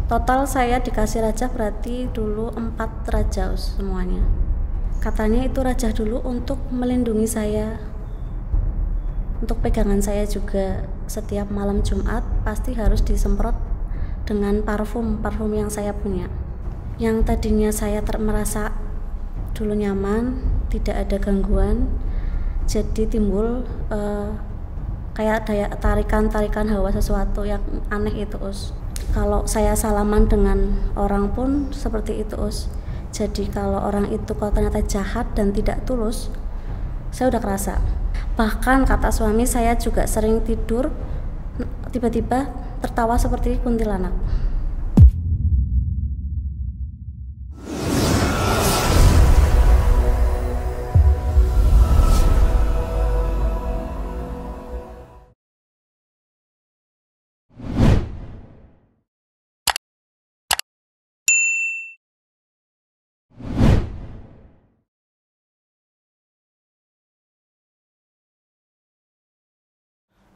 Total saya dikasih rajah berarti dulu 4 rajah semuanya. Katanya itu rajah dulu untuk melindungi saya, untuk pegangan saya juga. Setiap malam Jumat pasti harus disemprot dengan parfum yang saya punya. Yang tadinya saya merasa dulu nyaman, tidak ada gangguan, jadi timbul kayak tarikan hawa sesuatu yang aneh itu, Us. Kalau saya salaman dengan orang pun seperti itu, Us. Jadi kalau orang itu kalau ternyata jahat dan tidak tulus, saya udah kerasa. Bahkan kata suami saya juga sering tidur tiba-tiba tertawa seperti kuntilanak.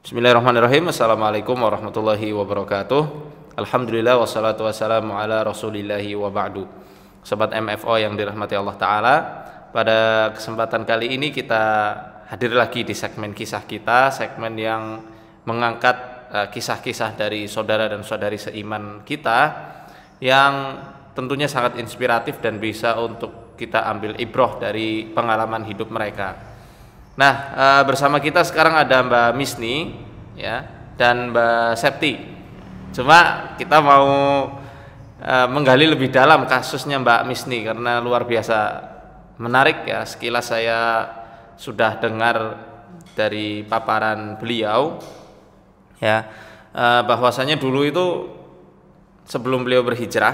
Bismillahirrahmanirrahim. Assalamualaikum warahmatullahi wabarakatuh. Alhamdulillah wassalatu wassalamu ala rasulillahi wa ba'du. Sobat MFO yang dirahmati Allah Ta'ala, pada kesempatan kali ini kita hadir lagi di segmen kisah kita, segmen yang mengangkat kisah-kisah dari saudara dan saudari seiman kita yang tentunya sangat inspiratif dan bisa untuk kita ambil ibroh dari pengalaman hidup mereka. Nah, bersama kita sekarang ada Mbak Misni ya, dan Mbak Septi. Cuma kita mau menggali lebih dalam kasusnya Mbak Misni karena luar biasa menarik ya. Sekilas saya sudah dengar dari paparan beliau ya, bahwasanya dulu itu sebelum beliau berhijrah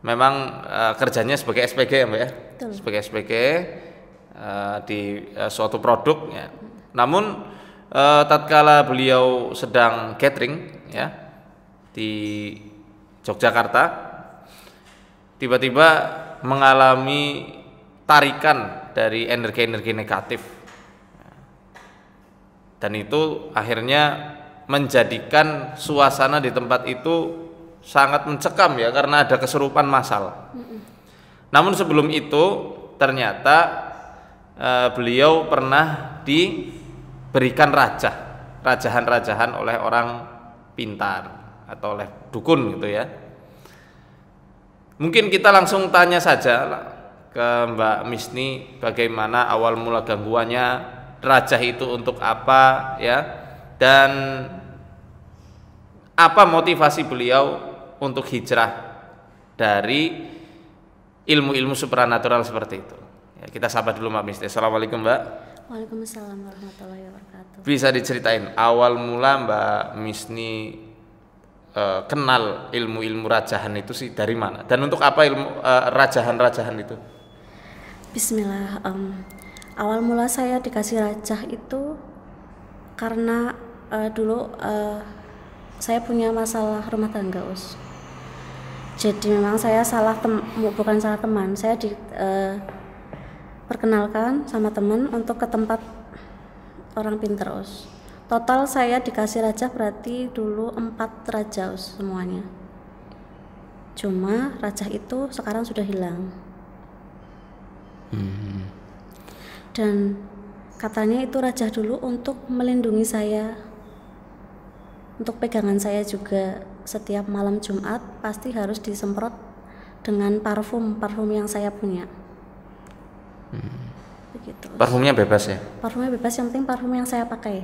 memang kerjanya sebagai SPG ya Mbak ya. Betul. Sebagai SPG di suatu produk ya. Namun tatkala beliau sedang catering ya di Yogyakarta, tiba-tiba mengalami tarikan dari energi-energi negatif, dan itu akhirnya menjadikan suasana di tempat itu sangat mencekam ya, karena ada kesurupan massal. Namun sebelum itu ternyata beliau pernah diberikan rajahan oleh orang pintar atau oleh dukun gitu ya. Mungkin kita langsung tanya saja ke Mbak Misni, bagaimana awal mula gangguannya, rajah itu untuk apa ya, dan apa motivasi beliau untuk hijrah dari ilmu-ilmu supranatural seperti itu. Kita sapa dulu Mbak Misni. Assalamualaikum Mbak. Waalaikumsalam warahmatullahi wabarakatuh. Bisa diceritain awal mula Mbak Misni kenal ilmu-ilmu rajahan itu sih dari mana? Dan untuk apa ilmu rajahan itu? Bismillah. Awal mula saya dikasih rajah itu karena dulu saya punya masalah rumah tangga, Us. Jadi memang saya bukan salah teman. Saya perkenalkan sama teman untuk ke tempat orang pintar, Us. Total saya dikasih rajah berarti dulu 4 rajah, Us, semuanya. Cuma rajah itu sekarang sudah hilang. Dan katanya itu rajah dulu untuk melindungi saya, untuk pegangan saya juga. Setiap malam Jumat pasti harus disemprot dengan parfum yang saya punya. Begitu. Parfumnya bebas ya? Parfumnya bebas, yang penting parfum yang saya pakai.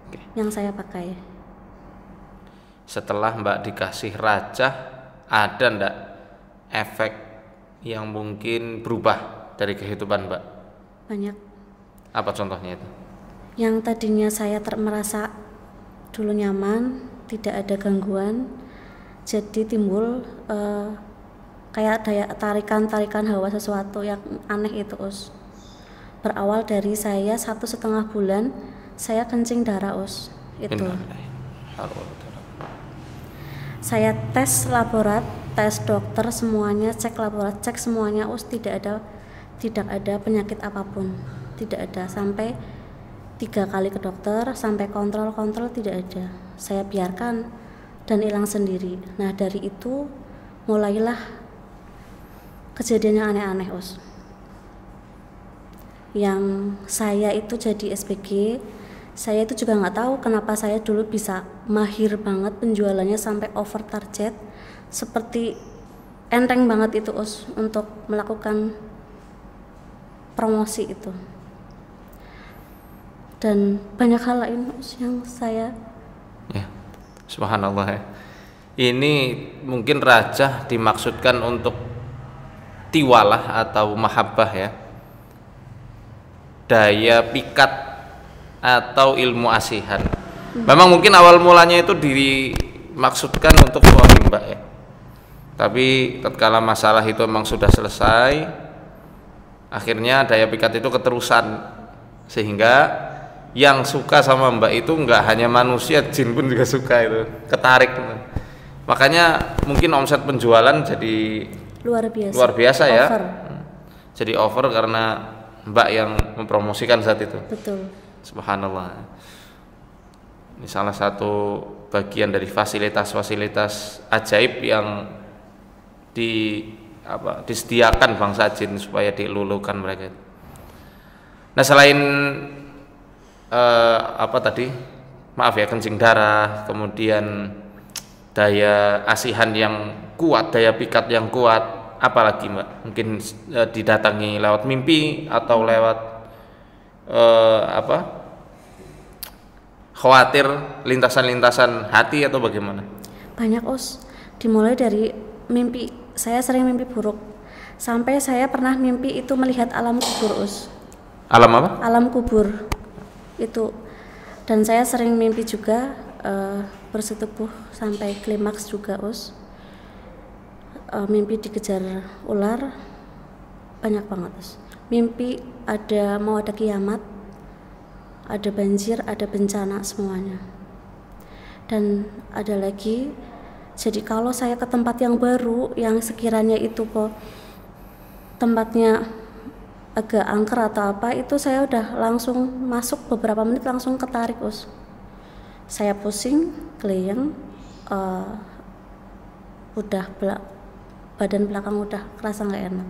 Okay. Yang saya pakai. Setelah Mbak dikasih rajah, ada ndak efek yang mungkin berubah dari kehidupan Mbak? Banyak. Apa contohnya itu? Yang tadinya saya merasa dulu nyaman, tidak ada gangguan, jadi timbul kayak tarikan hawa sesuatu yang aneh itu, Us. Berawal dari saya 1,5 bulan saya kencing darah, Us. Itu saya tes laborat, tes dokter semuanya, cek laborat, cek semuanya, Us, tidak ada penyakit apapun, tidak ada. Sampai 3 kali ke dokter, sampai kontrol tidak ada. Saya biarkan dan hilang sendiri. Nah dari itu mulailah kejadian yang aneh-aneh Us. Yang saya itu jadi SPG, saya itu juga nggak tahu kenapa saya dulu bisa mahir banget penjualannya sampai over target, seperti enteng banget itu Us untuk melakukan promosi itu. Dan banyak hal lain Us yang saya subhanallah ya. Ini mungkin rajah dimaksudkan untuk tiwalah atau mahabbah ya, daya pikat atau ilmu asihan. Memang mungkin awal mulanya itu dimaksudkan untuk suami mbak ya, tapi tatkala masalah itu memang sudah selesai, akhirnya daya pikat itu keterusan, sehingga yang suka sama mbak itu nggak hanya manusia, jin pun juga suka, itu ketarik. Makanya mungkin omset penjualan jadi luar biasa ya, over. Jadi over karena mbak yang mempromosikan saat itu. Betul. Subhanallah. Ini salah satu bagian dari fasilitas-fasilitas ajaib yang disediakan bangsa jin supaya dilulukan mereka. Nah selain kencing darah, kemudian daya asihan yang kuat, daya pikat yang kuat, apalagi mbak? Mungkin didatangi lewat mimpi atau lewat khawatir lintasan-lintasan hati atau bagaimana? Banyak Us, dimulai dari mimpi. Saya sering mimpi buruk, sampai saya pernah mimpi itu melihat alam kubur Us. Alam apa? Alam kubur itu. Dan saya sering mimpi juga bersetubuh sampai klimaks juga Us. Mimpi dikejar ular, banyak banget Us. Mimpi mau ada kiamat, ada banjir, ada bencana, semuanya. Dan ada lagi, jadi kalau saya ke tempat yang baru, yang sekiranya itu tempatnya agak angker atau apa, itu saya udah langsung masuk beberapa menit langsung ketarik Us. Saya pusing, keleyang, badan belakang udah kerasa nggak enak.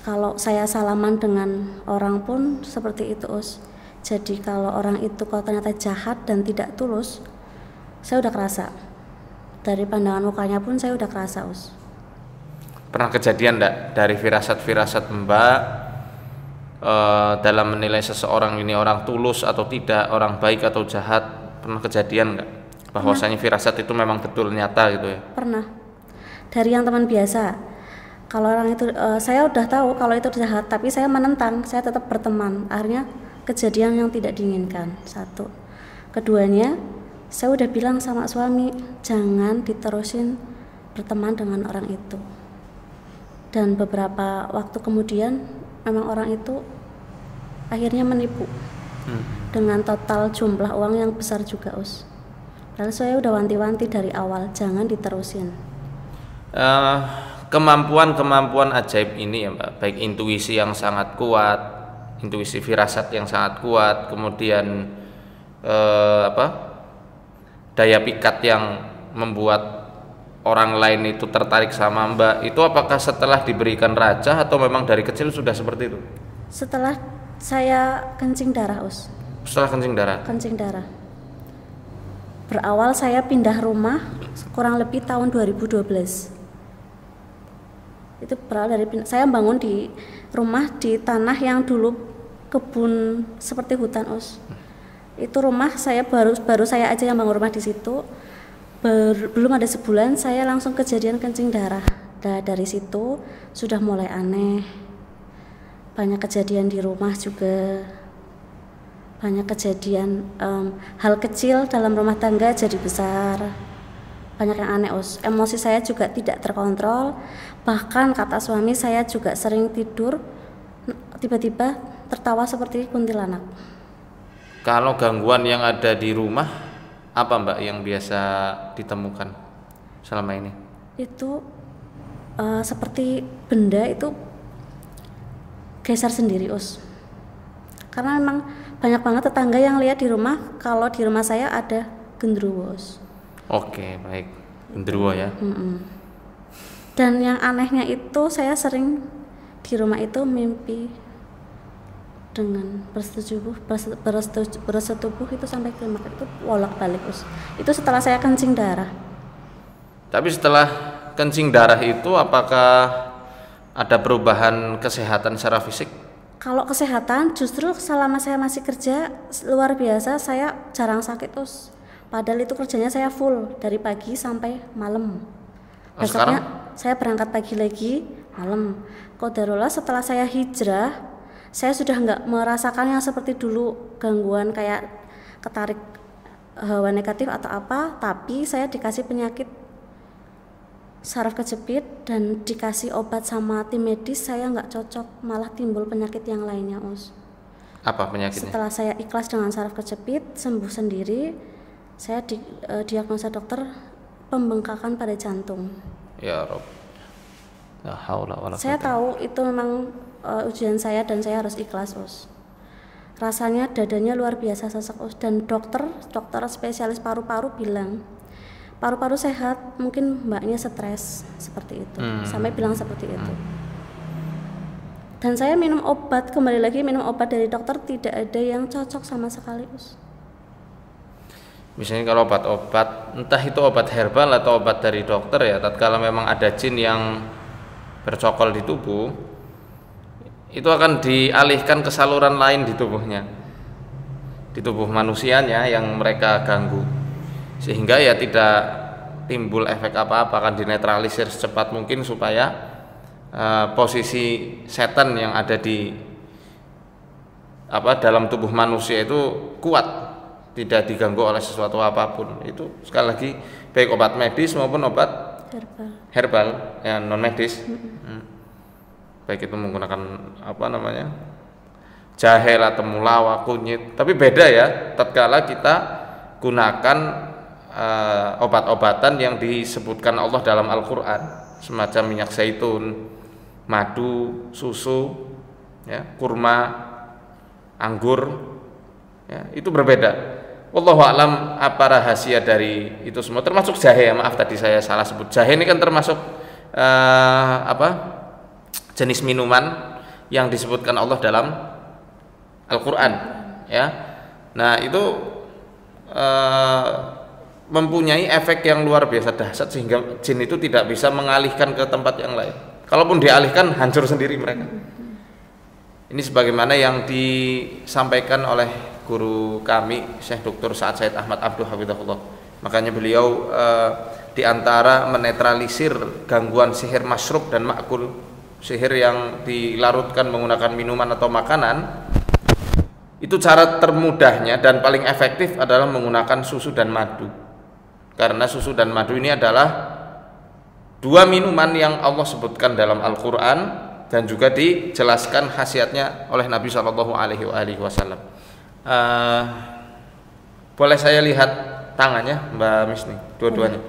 Kalau saya salaman dengan orang pun seperti itu Us. Jadi kalau orang itu kalau ternyata jahat dan tidak tulus, saya udah kerasa. Dari pandangan mukanya pun saya udah kerasa Us. Pernah kejadian enggak dari firasat-firasat mbak dalam menilai seseorang ini orang tulus atau tidak, orang baik atau jahat? Pernah kejadian enggak bahwasanya firasat itu memang betul nyata gitu ya? Pernah. Dari yang teman biasa, kalau orang itu saya udah tahu kalau itu jahat, tapi saya menentang, saya tetap berteman. Akhirnya kejadian yang tidak diinginkan. Satu. Keduanya, saya udah bilang sama suami, jangan diterusin berteman dengan orang itu. Dan beberapa waktu kemudian memang orang itu akhirnya menipu dengan total jumlah uang yang besar juga Us. Lalu saya udah wanti-wanti dari awal, jangan diterusin. Kemampuan ajaib ini ya mbak, baik intuisi yang sangat kuat, intuisi firasat yang sangat kuat, kemudian daya pikat yang membuat orang lain itu tertarik sama mbak, itu apakah setelah diberikan rajah atau memang dari kecil sudah seperti itu? Setelah saya kencing darah Us. Setelah kencing darah? Kencing darah. Berawal saya pindah rumah kurang lebih tahun 2012. Itu berawal dari saya bangun di rumah di tanah yang dulu kebun seperti hutan Us. Itu rumah saya baru saya aja yang bangun rumah di situ. Belum ada sebulan saya langsung kejadian kencing darah. Dari situ sudah mulai aneh. Banyak kejadian di rumah juga. Banyak kejadian hal kecil dalam rumah tangga jadi besar. Banyak yang aneh Us. Emosi saya juga tidak terkontrol. Bahkan kata suami, saya juga sering tidur tiba-tiba tertawa seperti kuntilanak. Kalau gangguan yang ada di rumah, apa mbak yang biasa ditemukan selama ini? Itu seperti benda itu geser sendiri Us. Karena memang banyak banget tetangga yang lihat di rumah kalau di rumah saya ada genderuwo. Oke, baik. Genderuwo ya. Dan yang anehnya itu saya sering di rumah itu mimpi dengan bersetubuh itu sampai klimaks itu bolak-balik Us. Itu setelah saya kencing darah. Tapi setelah kencing darah itu apakah ada perubahan kesehatan secara fisik? Kalau kesehatan justru selama saya masih kerja luar biasa, saya jarang sakit Us. Padahal itu kerjanya saya full dari pagi sampai malam. Besoknya saya berangkat pagi lagi, malam. Qadarullah setelah saya hijrah, saya sudah nggak merasakan yang seperti dulu gangguan kayak ketarik hawa negatif atau apa, tapi saya dikasih penyakit saraf kejepit dan dikasih obat sama tim medis, saya nggak cocok, malah timbul penyakit yang lainnya Us. Apa penyakitnya? Setelah saya ikhlas dengan saraf kejepit, sembuh sendiri, saya diagnosa dokter pembengkakan pada jantung. Ya Rob. La haula wala Saya tahu itu memang ujian saya dan saya harus ikhlas Us. Rasanya dadanya luar biasa sesak Us, dan dokter spesialis paru-paru bilang paru-paru sehat, mungkin mbaknya stres seperti itu. Sampai bilang seperti itu. Dan saya minum obat, kembali lagi minum obat dari dokter, tidak ada yang cocok sama sekali Us. Misalnya kalau obat-obat, entah itu obat herbal atau obat dari dokter ya, tatkala memang ada jin yang bercokol di tubuh, itu akan dialihkan ke saluran lain di tubuhnya, di tubuh manusianya yang mereka ganggu, sehingga ya tidak timbul efek apa-apa, akan dinetralisir secepat mungkin supaya posisi setan yang ada di dalam tubuh manusia itu kuat, tidak diganggu oleh sesuatu apapun. Itu sekali lagi baik obat medis maupun obat herbal yang non medis. Baik itu menggunakan jahe atau temulawak, kunyit. Tapi beda ya tatkala kita gunakan obat-obatan yang disebutkan Allah dalam Al-Qur'an, semacam minyak zaitun, madu, susu, ya, kurma, anggur, ya, itu berbeda. Wallahu a'lam apa rahasia dari itu semua, termasuk jahe ya, maaf tadi saya salah sebut. Jahe ini kan termasuk jenis minuman yang disebutkan Allah dalam Al-Qur'an, ya. Nah, itu mempunyai efek yang luar biasa dahsyat sehingga jin itu tidak bisa mengalihkan ke tempat yang lain. Kalaupun dialihkan, hancur sendiri mereka. Ini sebagaimana yang disampaikan oleh guru kami Syekh Dr. Sa'ad Said Ahmad Abduh Hafizahullah. Makanya beliau di antara menetralisir gangguan sihir masyrub dan ma'kul, sihir yang dilarutkan menggunakan minuman atau makanan, itu cara termudahnya dan paling efektif adalah menggunakan susu dan madu. Karena susu dan madu ini adalah dua minuman yang Allah sebutkan dalam Al-Qur'an dan juga dijelaskan khasiatnya oleh Nabi SAW. Boleh saya lihat tangannya Mbak Misni, dua-duanya?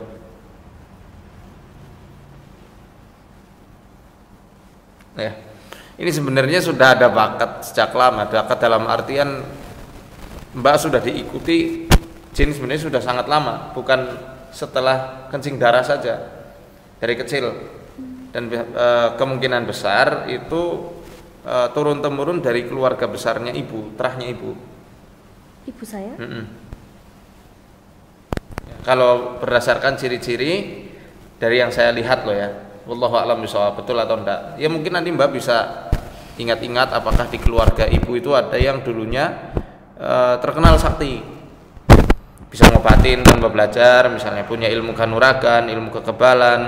Ya, ini sebenarnya sudah ada bakat sejak lama. Bakat dalam artian Mbak sudah diikuti jin sebenarnya sudah sangat lama, bukan setelah kencing darah saja, dari kecil. Dan kemungkinan besar itu turun temurun dari keluarga besarnya ibu, terahnya ibu saya. Kalau berdasarkan ciri-ciri dari yang saya lihat loh ya, wallahu a'lam bishawab, betul atau enggak ya, mungkin nanti Mbak bisa ingat-ingat apakah di keluarga ibu itu ada yang dulunya terkenal sakti, bisa ngobatin tanpa belajar, misalnya punya ilmu kanuragan, ilmu kekebalan,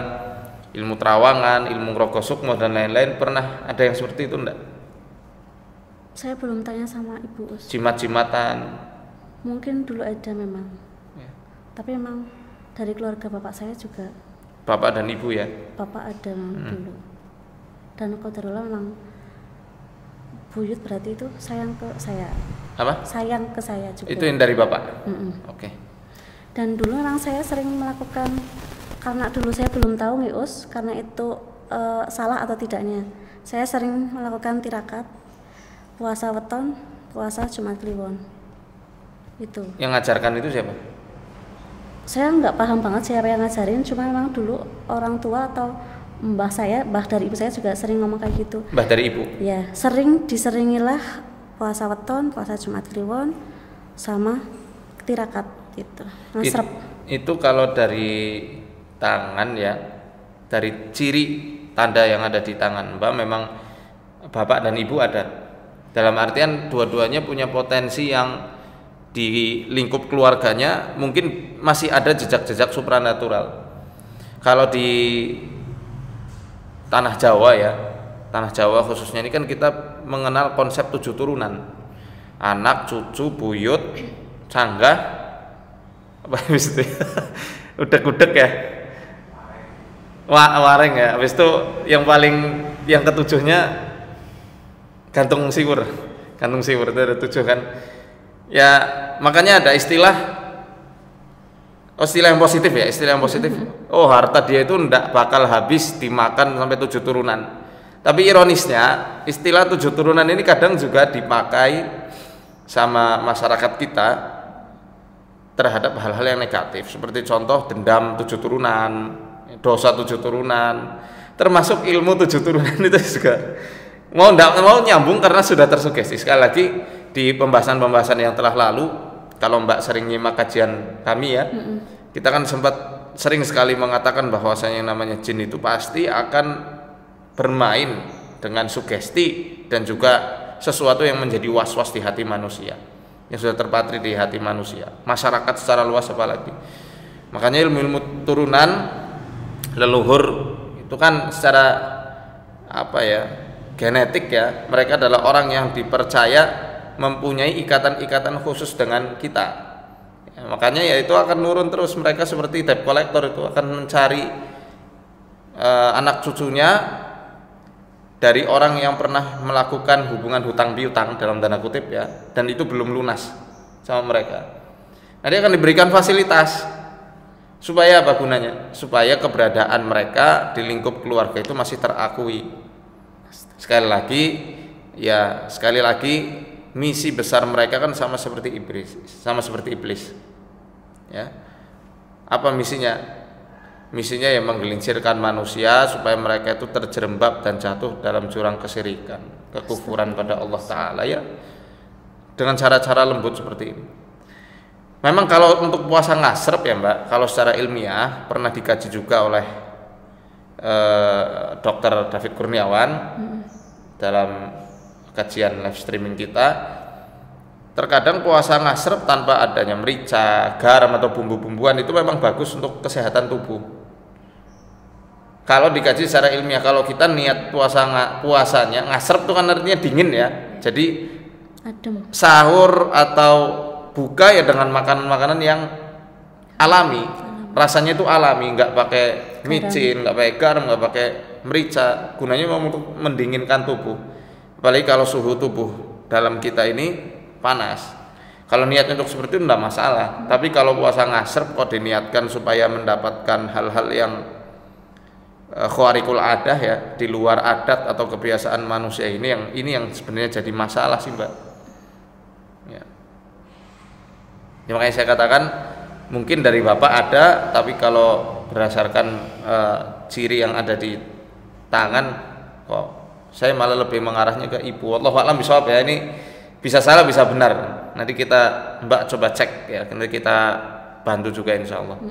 ilmu terawangan, ilmu roko sukmo dan lain-lain. Pernah ada yang seperti itu enggak? Saya belum tanya sama ibu Us. Jimat-jimatan mungkin dulu ada memang ya. Tapi memang dari keluarga bapak saya juga. Bapak dan ibu ya? Bapak ada dulu. Dan qadarullah memang buyut berarti itu sayang ke saya. Apa? Sayang ke saya juga. Itu yang dari bapak? Oke. Dan dulu memang saya sering melakukan, karena dulu saya belum tahu nih Us, karena itu salah atau tidaknya. Saya sering melakukan tirakat, puasa weton, puasa Jumat Kliwon. Itu. Yang ngajarkan itu siapa? Saya nggak paham banget siapa yang ngajarin, cuma memang dulu orang tua atau mbah dari ibu saya juga sering ngomong kayak gitu. Mbah dari ibu? Ya, diseringilah puasa weton, puasa Jumat Kliwon, sama tirakat gitu. Ngasrep. Itu kalau dari tangan ya, dari ciri tanda yang ada di tangan Mbak, memang bapak dan ibu ada. Dalam artian dua-duanya punya potensi yang di lingkup keluarganya mungkin masih ada jejak-jejak supranatural. Kalau di tanah Jawa ya, tanah Jawa khususnya ini kan kita mengenal konsep 7 turunan. Anak, cucu, buyut, canggah, apa habis itu? Udek-udek ya. Wareng ya. Habis itu yang ketujuhnya gantung siwur. Gantung siwur itu ada 7 kan. Ya, makanya ada istilah yang positif ya, istilah yang positif. Oh, harta dia itu ndak bakal habis dimakan sampai 7 turunan. Tapi ironisnya, istilah 7 turunan ini kadang juga dipakai sama masyarakat kita terhadap hal-hal yang negatif. Seperti contoh dendam 7 turunan, dosa 7 turunan, termasuk ilmu 7 turunan itu juga mau nyambung karena sudah tersugesti. Sekali lagi di pembahasan yang telah lalu, kalau Mbak sering nyimak kajian kami ya, kita kan sempat sering sekali mengatakan bahwasanya yang namanya jin itu pasti akan bermain dengan sugesti dan juga sesuatu yang menjadi was-was di hati manusia, yang sudah terpatri di hati manusia, masyarakat secara luas apalagi. Makanya ilmu turunan leluhur itu kan secara genetik ya, mereka adalah orang yang dipercaya mempunyai ikatan-ikatan khusus dengan kita ya, makanya ya itu akan nurun terus. Mereka seperti debt collector, itu akan mencari anak cucunya dari orang yang pernah melakukan hubungan hutang piutang dalam tanda kutip ya, dan itu belum lunas sama mereka. Nah, dia akan diberikan fasilitas supaya apa gunanya? Supaya keberadaan mereka di lingkup keluarga itu masih terakui. Sekali lagi misi besar mereka kan sama seperti iblis. Ya. Apa misinya? Misinya yang menggelincirkan manusia supaya mereka itu terjerembab dan jatuh dalam jurang kesyirikan, kekufuran pada Allah Ta'ala ya, dengan cara-cara lembut seperti ini. Memang kalau untuk puasa ngasrep ya Mbak, kalau secara ilmiah pernah dikaji juga oleh Dr. David Kurniawan dalam kajian live streaming kita. Terkadang puasa ngasrep tanpa adanya merica, garam atau bumbu-bumbuan itu memang bagus untuk kesehatan tubuh. Kalau dikaji secara ilmiah, kalau kita niat puasanya ngasrep itu kan artinya dingin ya. Jadi adem. Sahur atau buka ya dengan makanan-makanan yang alami. Rasanya itu alami, nggak pakai micin, nggak pakai garam, nggak pakai merica. Gunanya memang untuk mendinginkan tubuh. Apalagi kalau suhu tubuh dalam kita ini panas. Kalau niatnya untuk seperti itu tidak masalah. Tapi kalau puasa ngasrep kok diniatkan supaya mendapatkan hal-hal yang khawarikul adah ya, di luar adat atau kebiasaan manusia ini yang sebenarnya jadi masalah sih Mbak. Ya, makanya saya katakan mungkin dari Bapak ada, tapi kalau berdasarkan ciri yang ada di tangan kok saya malah lebih mengarahnya ke ibu. Wallahu a'lam bishawab ya, ini bisa salah bisa benar. Nanti Mbak coba cek ya, nanti kita bantu juga insya Allah.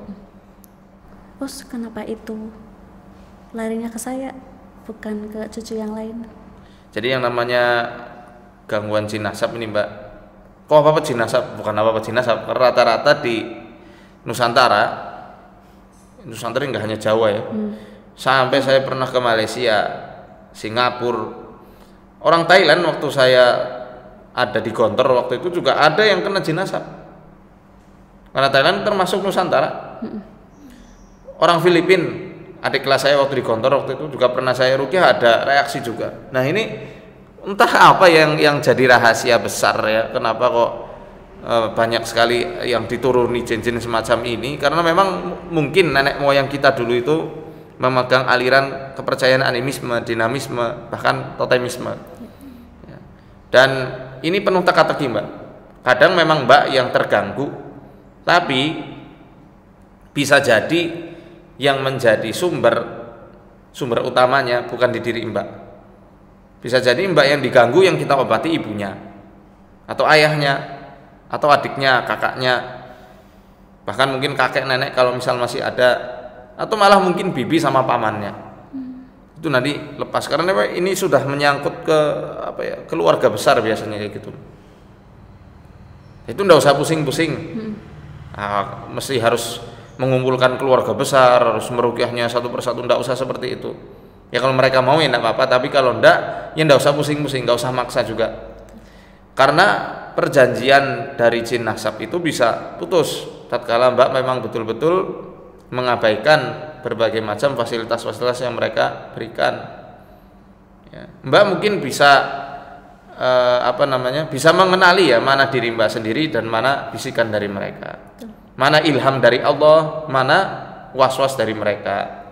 Bos, kenapa itu larinya ke saya bukan ke cucu yang lain? Jadi yang namanya gangguan jin nasab ini Mbak, kok apa jin nasab? Bukan apa jin nasab, rata-rata di Nusantara nggak hanya Jawa ya, sampai saya pernah ke Malaysia, Singapura, orang Thailand waktu saya ada di Gontor waktu itu juga ada yang kena jin nasab. Karena Thailand termasuk Nusantara. Orang Filipina, adik kelas saya waktu di Gontor waktu itu juga pernah saya ruqyah, ada reaksi juga. Nah ini entah apa yang jadi rahasia besar ya, kenapa kok banyak sekali yang dituruni jin-jin semacam ini. Karena memang mungkin nenek moyang kita dulu itu memegang aliran kepercayaan animisme, dinamisme, bahkan totemisme ya. Dan ini penuh teka-teki Mbak. Kadang memang Mbak yang terganggu, tapi bisa jadi yang menjadi sumber utamanya bukan di diri Mbak. Bisa jadi Mbak yang diganggu yang kita obati ibunya, atau ayahnya, atau adiknya, kakaknya, bahkan mungkin kakek nenek kalau misal masih ada, atau malah mungkin bibi sama pamannya. Itu nanti lepas, karena ini sudah menyangkut ke keluarga besar biasanya kayak gitu. Itu ndak usah pusing-pusing. Mesti harus mengumpulkan keluarga besar, harus meruqyahnya satu persatu, ndak usah seperti itu. Ya kalau mereka mau ya ndak apa-apa, tapi kalau ndak ya ndak usah pusing-pusing, ndak usah maksa juga. Karena perjanjian dari jin nasab itu bisa putus tatkala Mbak memang betul-betul mengabaikan berbagai macam fasilitas-fasilitas yang mereka berikan. Ya, Mbak mungkin bisa bisa mengenali ya mana diri Mbak sendiri dan mana bisikan dari mereka, mana ilham dari Allah, mana was-was dari mereka.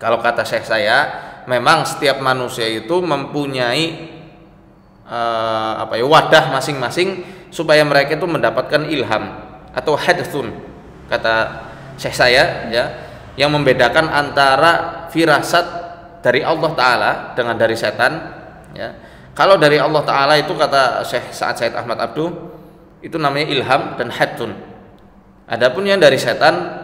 Kalau kata Syekh saya, memang setiap manusia itu mempunyai wadah masing-masing supaya mereka itu mendapatkan ilham atau hadthun, kata Syekh saya ya, yang membedakan antara firasat dari Allah Ta'ala dengan dari setan ya. Kalau dari Allah Ta'ala itu kata Syekh Sa'ad Said Ahmad Abduh itu namanya ilham dan hadthun. Adapun yang dari setan,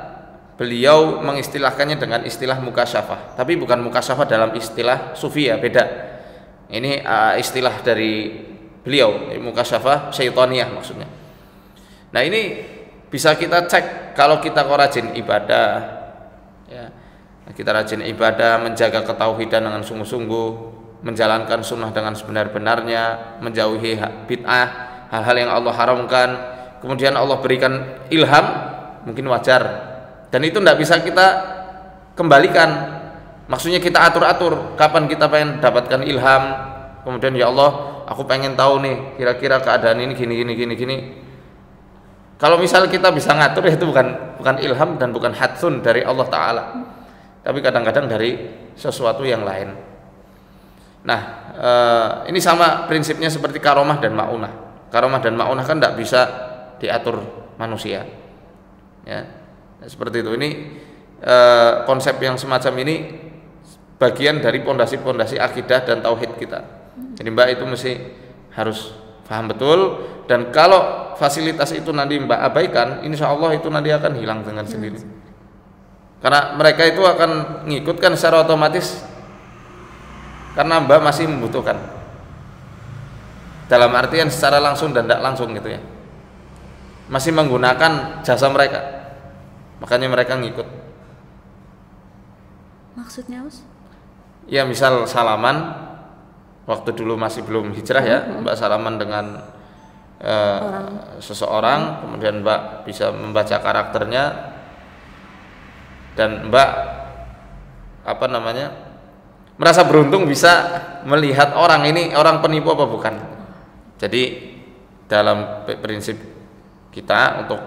beliau mengistilahkannya dengan istilah mukasyafah, tapi bukan mukasyafah dalam istilah sufi ya, beda. Ini istilah dari beliau, mukasyafah syaitaniyah maksudnya. Nah ini bisa kita cek kalau kita rajin ibadah ya. Kita rajin ibadah, menjaga ketauhidan dengan sungguh-sungguh, menjalankan sunnah dengan sebenar-benarnya, menjauhi bid'ah, hal-hal yang Allah haramkan, kemudian Allah berikan ilham, mungkin wajar. Dan itu tidak bisa kita kembalikan. Maksudnya kita atur-atur kapan kita pengen dapatkan ilham, kemudian ya Allah aku pengen tahu nih kira-kira keadaan ini gini. Kalau misal kita bisa ngatur ya itu bukan ilham dan bukan hadsun dari Allah Ta'ala, tapi kadang-kadang dari sesuatu yang lain. Nah ini sama prinsipnya seperti karomah dan ma'unah. Karomah dan ma'unah kan tidak bisa diatur manusia ya. Nah, seperti itu. Ini konsep yang semacam ini bagian dari pondasi-pondasi akidah dan tauhid kita. Jadi Mbak itu mesti harus paham betul, dan kalau fasilitas itu nanti Mbak abaikan, insya Allah itu nanti akan hilang dengan sendiri. Karena mereka itu akan ngikutkan secara otomatis karena Mbak masih membutuhkan. Dalam artian secara langsung dan tidak langsung gitu ya. Masih menggunakan jasa mereka. Makanya mereka ngikut. Maksudnya Us? Ya misal salaman, waktu dulu masih belum hijrah ya, Mbak salaman dengan seseorang, kemudian Mbak bisa membaca karakternya, dan Mbak merasa beruntung bisa melihat orang ini orang penipu apa bukan. Jadi dalam prinsip kita untuk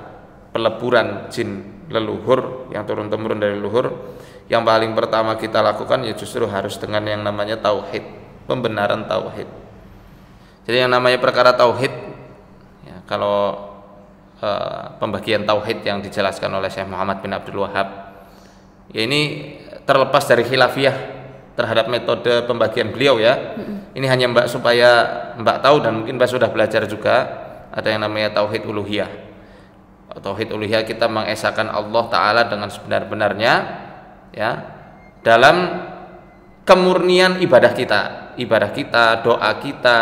peleburan jin leluhur yang turun-temurun dari leluhur, yang paling pertama kita lakukan ya justru harus dengan yang namanya tauhid, pembenaran tauhid. Jadi yang namanya perkara tauhid ya, kalau pembagian tauhid yang dijelaskan oleh Syekh Muhammad bin Abdul Wahab ya, ini terlepas dari khilafiyah terhadap metode pembagian beliau ya. Ini hanya Mbak supaya Mbak tahu, dan mungkin Mbak sudah belajar juga, ada yang namanya tauhid uluhiyah. Tauhid uluhiyah kita mengesahkan Allah Ta'ala dengan sebenar-benarnya ya, dalam kemurnian ibadah kita, doa kita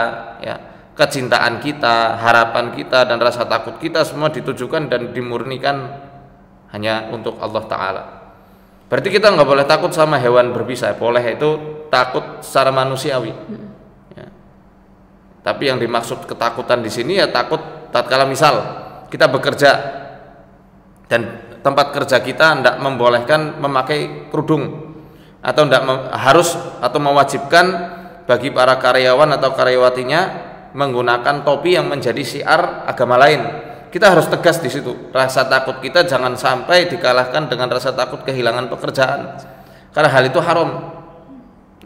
ya, kecintaan kita, harapan kita, dan rasa takut kita semua ditujukan dan dimurnikan hanya untuk Allah Ta'ala. Berarti kita nggak boleh takut sama hewan berbisa, boleh, itu takut secara manusiawi ya. Tapi yang dimaksud ketakutan di sini ya takut tatkala misal kita bekerja dan tempat kerja kita tidak membolehkan memakai kerudung, atau tidak harus atau mewajibkan bagi para karyawan atau karyawatinya menggunakan topi yang menjadi syiar agama lain. Kita harus tegas di situ. Rasa takut kita jangan sampai dikalahkan dengan rasa takut kehilangan pekerjaan, karena hal itu haram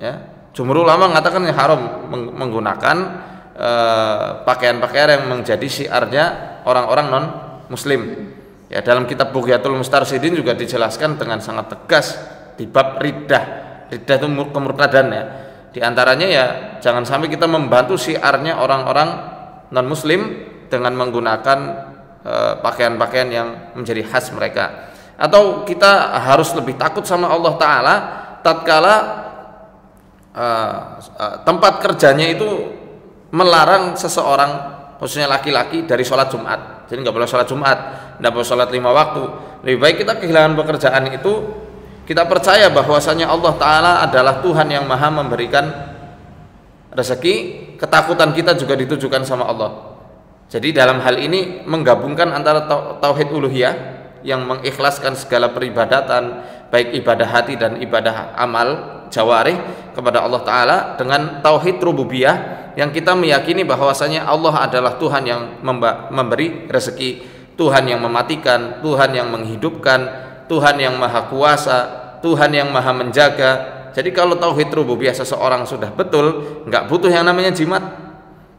ya. Jumhur ulama mengatakan haram menggunakan pakaian-pakaian yang menjadi syiarnya orang-orang non muslim. Ya, dalam kitab Bughyatul Mustarsyidin juga dijelaskan dengan sangat tegas di bab riddah. Riddah itu kemurtadan ya. Di antaranya ya jangan sampai kita membantu syiarnya orang-orang non muslim dengan menggunakan pakaian-pakaian yang menjadi khas mereka. Atau kita harus lebih takut sama Allah Ta'ala tatkala tempat kerjanya itu melarang seseorang, khususnya laki-laki, dari sholat Jumat. Jadi nggak boleh sholat Jumat, nggak boleh sholat 5 waktu. Lebih baik kita kehilangan pekerjaan itu, kita percaya bahwasanya Allah Ta'ala adalah Tuhan yang maha memberikan rezeki. Ketakutan kita juga ditujukan sama Allah. Jadi dalam hal ini menggabungkan antara tauhid uluhiyah yang mengikhlaskan segala peribadatan, baik ibadah hati dan ibadah amal jawarih kepada Allah Ta'ala, dengan tauhid rububiyah yang kita meyakini bahwasanya Allah adalah Tuhan yang memberi rezeki, Tuhan yang mematikan, Tuhan yang menghidupkan, Tuhan yang maha kuasa, Tuhan yang maha menjaga. Jadi kalau tauhid rububiyah seseorang sudah betul, nggak butuh yang namanya jimat.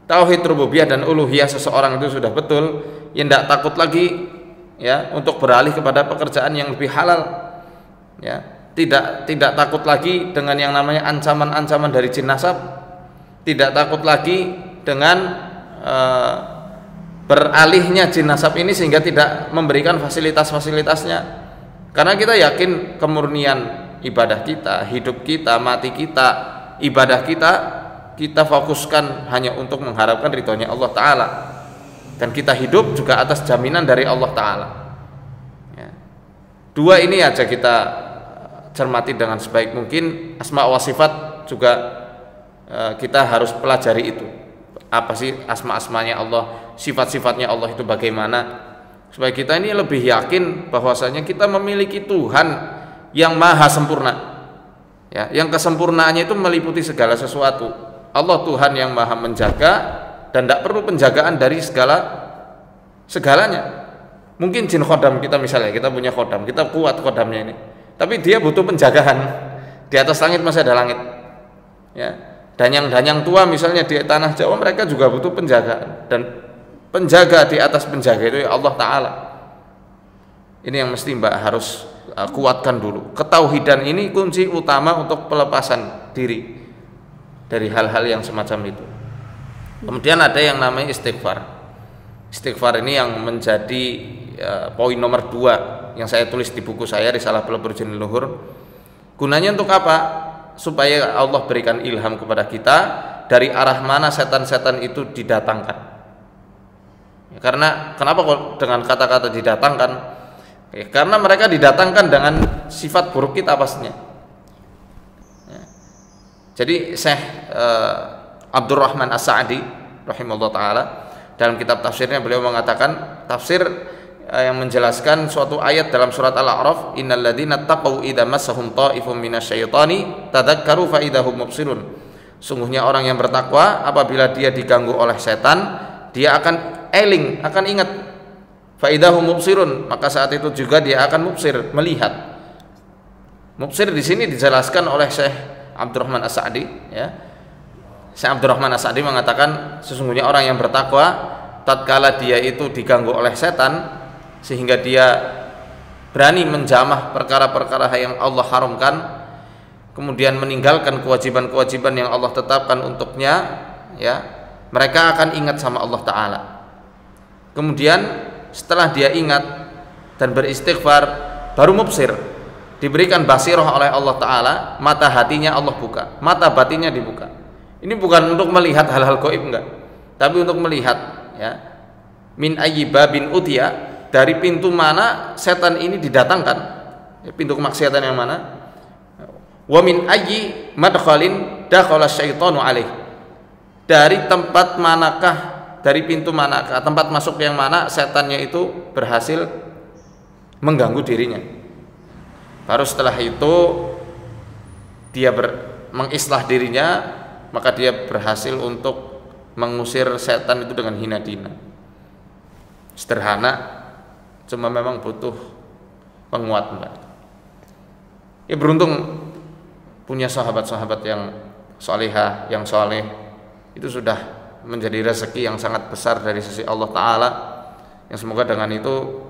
Tauhid rububiyah dan uluhiyah seseorang itu sudah betul, ya nggak takut lagi ya untuk beralih kepada pekerjaan yang lebih halal. Ya, tidak takut lagi dengan yang namanya ancaman-ancaman dari jin nasab. Tidak takut lagi dengan beralihnya jin nasab ini sehingga tidak memberikan fasilitas-fasilitasnya. Karena kita yakin kemurnian ibadah kita, hidup kita, mati kita, ibadah kita fokuskan hanya untuk mengharapkan ridhonya Allah Ta'ala. Dan kita hidup juga atas jaminan dari Allah Ta'ala. Ya. Dua ini aja kita cermati dengan sebaik mungkin. Asma wa sifat juga kita harus pelajari itu. Apa sih asma-asmanya Allah, sifat-sifatnya Allah itu bagaimana, supaya kita ini lebih yakin bahwasanya kita memiliki Tuhan yang maha sempurna ya, yang kesempurnaannya itu meliputi segala sesuatu. Allah Tuhan yang maha menjaga dan tidak perlu penjagaan dari segalanya. Mungkin jin khodam kita, misalnya kita punya khodam, kita kuat khodamnya ini, tapi dia butuh penjagaan. Di atas langit masih ada langit ya. Danyang-danyang tua misalnya di tanah Jawa, mereka juga butuh penjagaan, dan penjaga di atas penjaga itu ya Allah Ta'ala. Ini yang mesti Mbak harus kuatkan dulu. Ketauhidan ini kunci utama untuk pelepasan diri dari hal-hal yang semacam itu. Kemudian ada yang namanya istighfar. Istighfar ini yang menjadi poin nomor 2 yang saya tulis di buku saya, Risalah Pelebur Jin Leluhur. Gunanya untuk apa? Supaya Allah berikan ilham kepada kita dari arah mana setan-setan itu didatangkan. Karena kenapa kok dengan kata-kata didatangkan? Karena mereka didatangkan dengan sifat buruk kita pastinya. Jadi Syekh Abdurrahman As-Sa'di rahimahullah ta'ala dalam kitab tafsirnya beliau mengatakan, tafsir yang menjelaskan suatu ayat dalam surat Al-A'raf, innal ladzina taqaw idza massahum ta'ifum minasyaitani tadzakkaru fa idahum mubsirun. Sungguhnya orang yang bertakwa apabila dia diganggu oleh setan, dia akan eling, akan ingat. Fa idahum mubsirun, maka saat itu juga dia akan mubsir, melihat. Mubsir di sini dijelaskan oleh Syekh Abdurrahman As-Sa'di ya. Syekh Abdurrahman As-Sa'di mengatakan sesungguhnya orang yang bertakwa tatkala dia itu diganggu oleh setan sehingga dia berani menjamah perkara-perkara yang Allah haramkan, kemudian meninggalkan kewajiban-kewajiban yang Allah tetapkan untuknya ya, mereka akan ingat sama Allah Ta'ala. Kemudian setelah dia ingat dan beristighfar, baru mubsir, diberikan basirah oleh Allah Ta'ala, mata hatinya Allah buka, mata batinnya dibuka. Ini bukan untuk melihat hal-hal gaib, enggak, tapi untuk melihat ya, min ayyi babin utiya, dari pintu mana setan ini didatangkan ya, pintu kemaksiatan yang mana, wa min ayyi madkhalin dakhala syaitanu alaih, dari tempat manakah, dari pintu manakah, tempat masuk yang mana setannya itu berhasil mengganggu dirinya. Baru setelah itu dia mengislah dirinya, maka dia berhasil untuk mengusir setan itu dengan hina dina. Sederhana, cuma memang butuh penguat, Mbak. Ya beruntung punya sahabat-sahabat yang salihah, yang soleh, itu sudah menjadi rezeki yang sangat besar dari sisi Allah Ta'ala, yang semoga dengan itu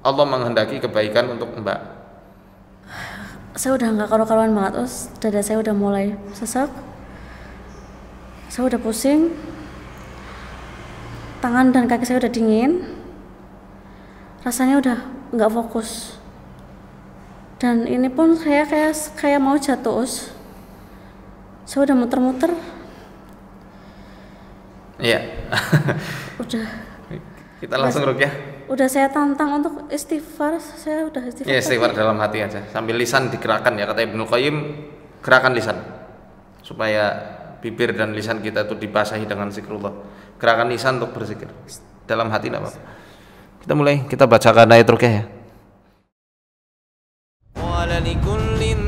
Allah menghendaki kebaikan untuk Mbak. Saya udah nggak karu-karuan banget, Us. Dada saya udah mulai sesak, saya udah pusing, tangan dan kaki saya udah dingin, rasanya udah nggak fokus, dan ini pun saya kayak mau jatuh, Us. Saya udah muter-muter. Iya. Udah. Kita langsung rukyah. Udah saya tantang untuk istighfar, saya udah istighfar. Ya, istighfar dalam hati aja, sambil lisan digerakkan ya, kata Ibnu Qayyim, gerakan lisan supaya bibir dan lisan kita itu dibasahi dengan zikrullah. Gerakan lisan untuk berzikir. Dalam hati enggak apa-apa. Kita mulai, kita bacakan ayat rukyah ya. Qala likullin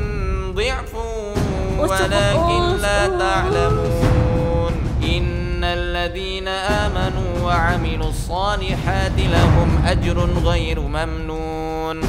dhi'fun walakin la ta'lamun innal ladzina amanu wa 'amilus salihati lahum ajrun ghairu mamnun.